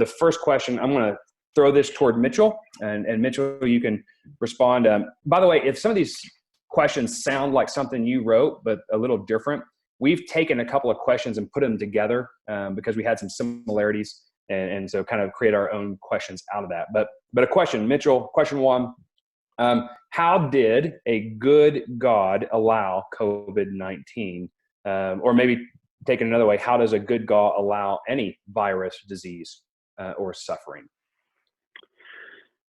the first question, I'm going to throw this toward Mitchell, and Mitchell, you can respond. By the way, if some of these questions sound like something you wrote, but a little different, we've taken a couple of questions and put them together because we had some similarities, and so kind of create our own questions out of that. But a question, Mitchell, question one, how did a good God allow COVID-19? Or maybe taken another way, how does a good God allow any virus, disease, or suffering?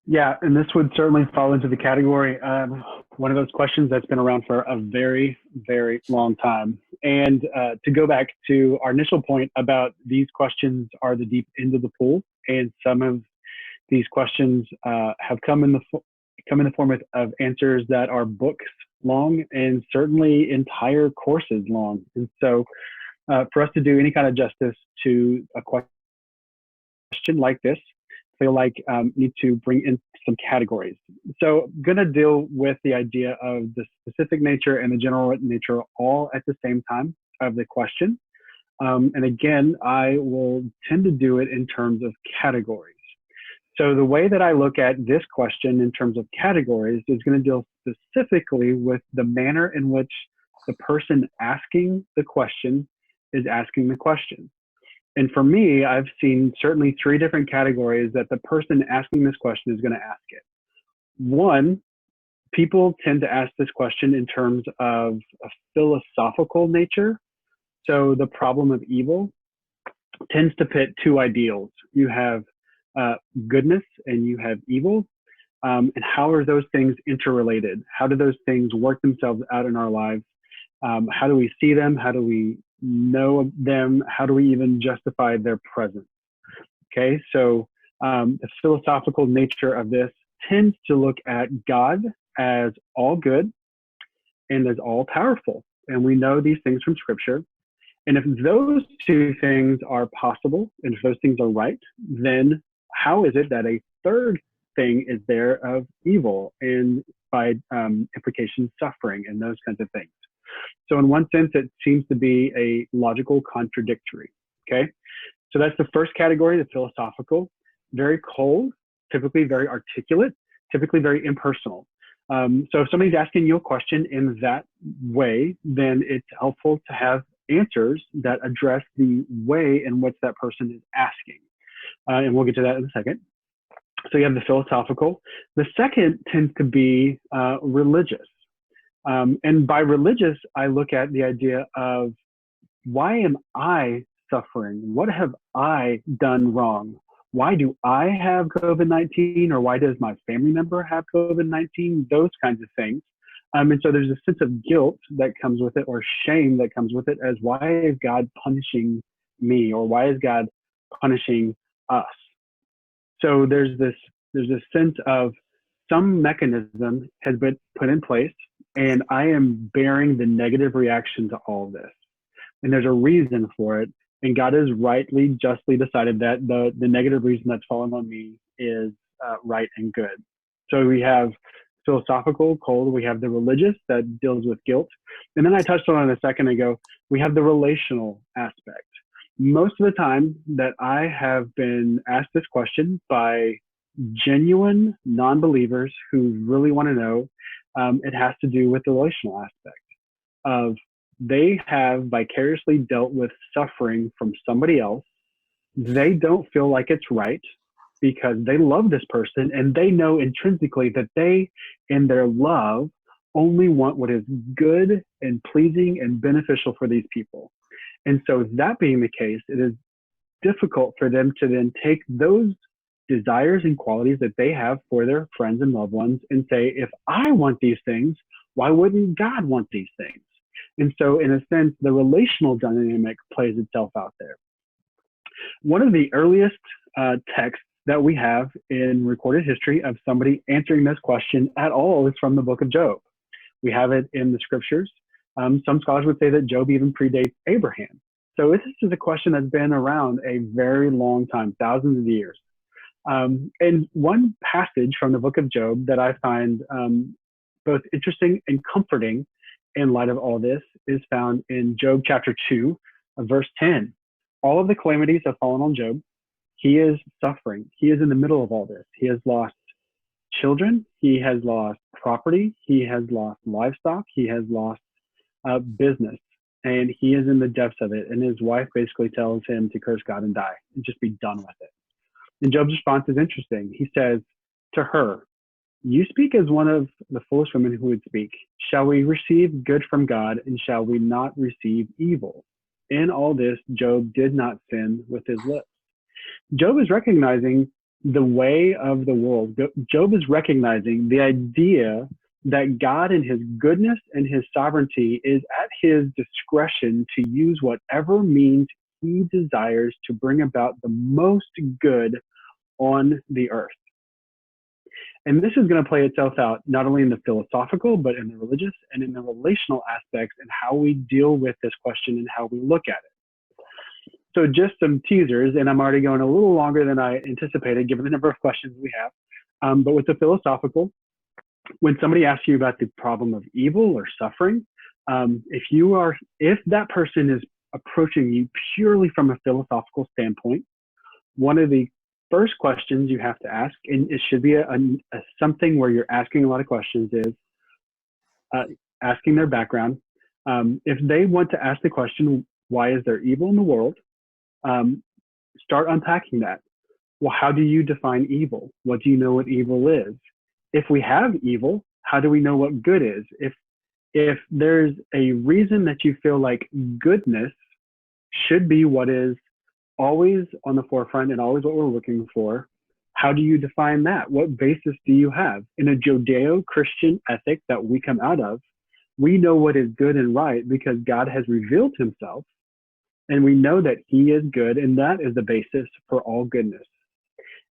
Yeah, and this would certainly fall into the category of one of those questions that's been around for a very, very long time. And to go back to our initial point about these questions are the deep end of the pool, and some of these questions have come in the form of answers that are books long and certainly entire courses long. And so for us to do any kind of justice to a question like this, I feel like need to bring in some categories. So I'm going to deal with the idea of the specific nature and the general nature all at the same time of the question. And again, I will tend to do it in terms of categories. So the way that I look at this question in terms of categories is going to deal specifically with the manner in which the person asking the question is asking the question. And for me, I've seen certainly three different categories that the person asking this question is going to ask it. One, people tend to ask this question in terms of a philosophical nature. So the problem of evil tends to pit two ideals. You have goodness and you have evil. And how are those things interrelated? How do those things work themselves out in our lives? How do we see them? How do we know them? How do we even justify their presence? Okay, so the philosophical nature of this tends to look at God as all good and as all powerful. And we know these things from Scripture. And if those two things are possible, and if those things are right, then how is it that a third thing is there of evil and by implication suffering and those kinds of things? So in one sense, it seems to be a logical contradictory, okay? So that's the first category, the philosophical, very cold, typically very articulate, typically very impersonal. So if somebody's asking you a question in that way, then it's helpful to have answers that address the way in which that person is asking. And we'll get to that in a second. So you have the philosophical. The second tends to be religious. And by religious, I look at the idea of, why am I suffering? What have I done wrong? Why do I have COVID-19? Or why does my family member have COVID-19? Those kinds of things. And so there's a sense of guilt that comes with it, or shame that comes with it, as why is God punishing me? Or why is God punishing us? So there's this sense of some mechanism has been put in place, and I am bearing the negative reaction to all of this. And there's a reason for it. And God has rightly, justly decided that the negative reason that's fallen on me is right and good. So we have philosophical, cold, we have the religious that deals with guilt. And then I touched on it a second ago, we have the relational aspect. Most of the time that I have been asked this question by genuine non-believers who really want to know, it has to do with the relational aspect of, they have vicariously dealt with suffering from somebody else. They don't feel like it's right because they love this person, and they know intrinsically that they, in their love, only want what is good and pleasing and beneficial for these people. And so that being the case, it is difficult for them to then take those desires and qualities that they have for their friends and loved ones and say, if I want these things, why wouldn't God want these things? And so in a sense, the relational dynamic plays itself out there. One of the earliest texts that we have in recorded history of somebody answering this question at all is from the book of Job. We have it in the scriptures. Some scholars would say that Job even predates Abraham. So this is a question that's been around a very long time, thousands of years. And one passage from the book of Job that I find both interesting and comforting in light of all this is found in Job chapter 2, verse 10. All of the calamities have fallen on Job. he is suffering. He is in the middle of all this. He has lost children. He has lost property. He has lost livestock. He has lost business. And he is in the depths of it. And his wife basically tells him to curse God and die and just be done with it. And Job's response is interesting. He says to her, "You speak as one of the foolish women who would speak. Shall we receive good from God, and shall we not receive evil? In all this, Job did not sin with his lips." Job is recognizing the way of the world. Job is recognizing the idea that God in his goodness and his sovereignty is at his discretion to use whatever means he desires to bring about the most good on the earth. And this is going to play itself out not only in the philosophical, but in the religious and in the relational aspects and how we deal with this question and how we look at it. So just some teasers, and I'm already going a little longer than I anticipated given the number of questions we have. But with the philosophical, when somebody asks you about the problem of evil or suffering, if that person is approaching you purely from a philosophical standpoint, one of the first questions you have to ask, and it should be something where you're asking a lot of questions, is asking their background. If they want to ask the question, why is there evil in the world? Start unpacking that. Well, how do you define evil? What do you know what evil is? If we have evil, how do we know what good is? If there's a reason that you feel like goodness should be what is always on the forefront and always what we're looking for, how do you define that? What basis do you have? In a Judeo-Christian ethic that we come out of, we know what is good and right because God has revealed himself, and we know that he is good, and that is the basis for all goodness.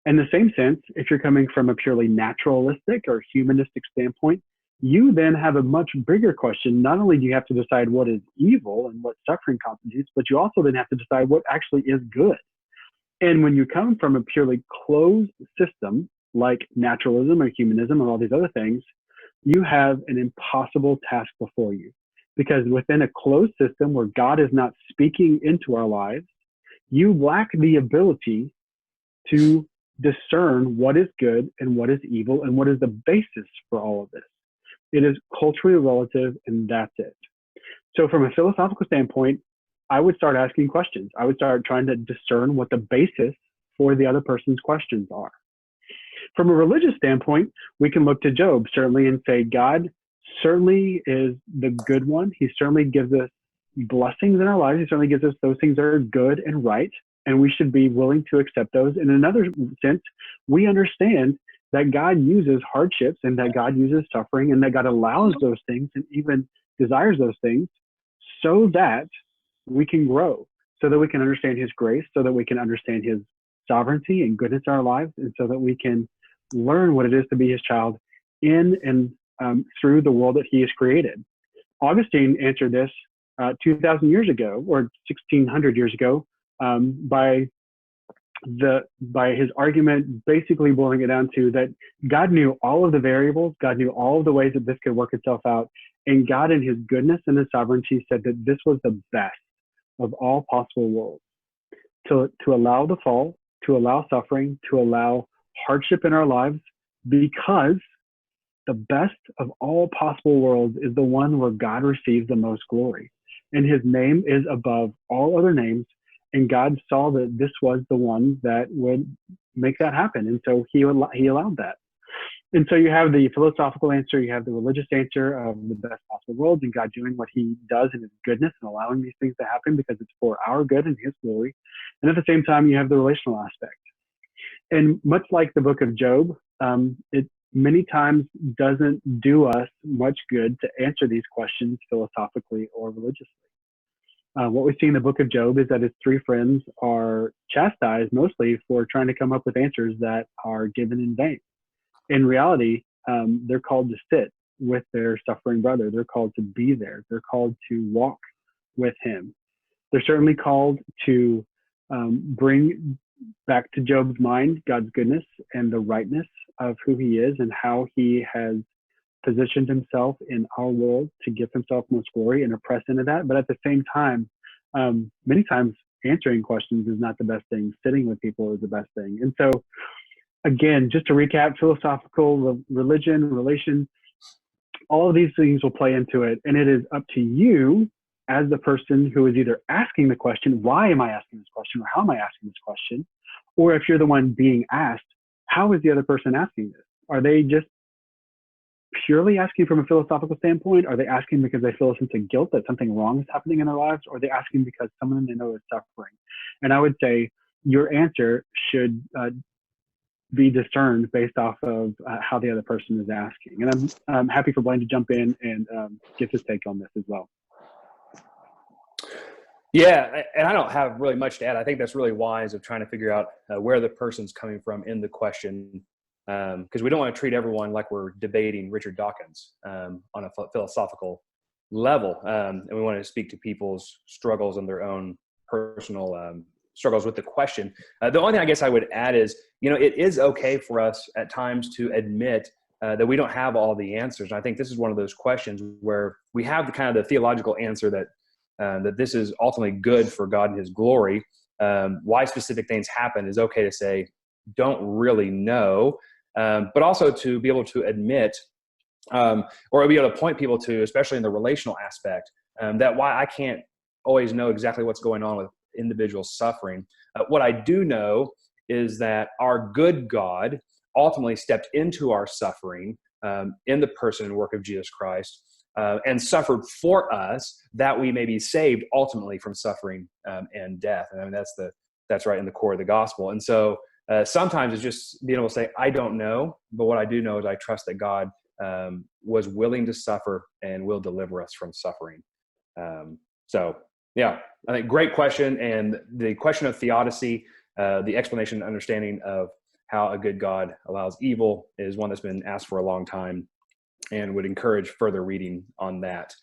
In the same sense, if you're coming from a purely naturalistic or humanistic standpoint, you then have a much bigger question. Not only do you have to decide what is evil and what suffering constitutes, but you also then have to decide what actually is good. And when you come from a purely closed system like naturalism or humanism and all these other things, you have an impossible task before you. Because within a closed system where God is not speaking into our lives, you lack the ability to discern what is good and what is evil and what is the basis for all of this. It is culturally relative, and that's it. So from a philosophical standpoint, I would start asking questions. I would start trying to discern what the basis for the other person's questions are. From a religious standpoint, we can look to Job certainly and say, God certainly is the good one. He certainly gives us blessings in our lives. He certainly gives us those things that are good and right, and we should be willing to accept those. In another sense, we understand that God uses hardships and that God uses suffering and that God allows those things and even desires those things so that we can grow, so that we can understand his grace, so that we can understand his sovereignty and goodness in our lives, and so that we can learn what it is to be his child in and through the world that he has created. Augustine answered this 2,000 years ago, or 1,600 years ago, by his argument basically boiling it down to that God knew all of the variables, God knew all of the ways that this could work itself out, and God in his goodness and his sovereignty said that this was the best of all possible worlds. To allow the fall, to allow suffering, to allow hardship in our lives, because the best of all possible worlds is the one where God receives the most glory. And his name is above all other names. And God saw that this was the one that would make that happen. And so he allowed that. And so you have the philosophical answer, you have the religious answer of the best possible worlds and God doing what he does in his goodness and allowing these things to happen because it's for our good and his glory. And at the same time, you have the relational aspect. And much like the book of Job, it many times doesn't do us much good to answer these questions philosophically or religiously. What we see in the book of Job is that his three friends are chastised mostly for trying to come up with answers that are given in vain. In reality, they're called to sit with their suffering brother. They're called to be there. They're called to walk with him. They're certainly called to bring back to Job's mind God's goodness and the rightness of who he is and how he has positioned himself in our world to give himself most glory and to press into that. But at the same time, many times answering questions is not the best thing. Sitting with people is the best thing. And so, again, just to recap, philosophical, religion, relations, all of these things will play into it. And it is up to you as the person who is either asking the question, why am I asking this question? Or how am I asking this question? Or if you're the one being asked, how is the other person asking this? Are they just purely asking from a philosophical standpoint? Are they asking because they feel a sense of guilt that something wrong is happening in their lives? Or are they asking because someone they know is suffering? And I would say your answer should be discerned based off of how the other person is asking. And I'm happy for Blaine to jump in and get his take on this as well. Yeah, and I don't have really much to add. I think that's really wise of trying to figure out where the person's coming from in the question, because we don't want to treat everyone like we're debating Richard Dawkins on a philosophical level, and we want to speak to people's struggles and their own personal struggles with the question. The only thing I guess I would add is, it is okay for us at times to admit that we don't have all the answers. And I think this is one of those questions where we have the kind of the theological answer that this is ultimately good for God and his glory. Why specific things happen is okay to say, don't really know, but also to be able to admit or be able to point people to, especially in the relational aspect, that why I can't always know exactly what's going on with individual suffering. What I do know is that our good God ultimately stepped into our suffering in the person and work of Jesus Christ, and suffered for us that we may be saved ultimately from suffering and death. And I mean, that's right in the core of the gospel. And so sometimes it's just being able to say, I don't know, but what I do know is I trust that God was willing to suffer and will deliver us from suffering. So yeah, I think great question. And the question of theodicy, the explanation and understanding of how a good God allows evil is one that's been asked for a long time, and would encourage further reading on that.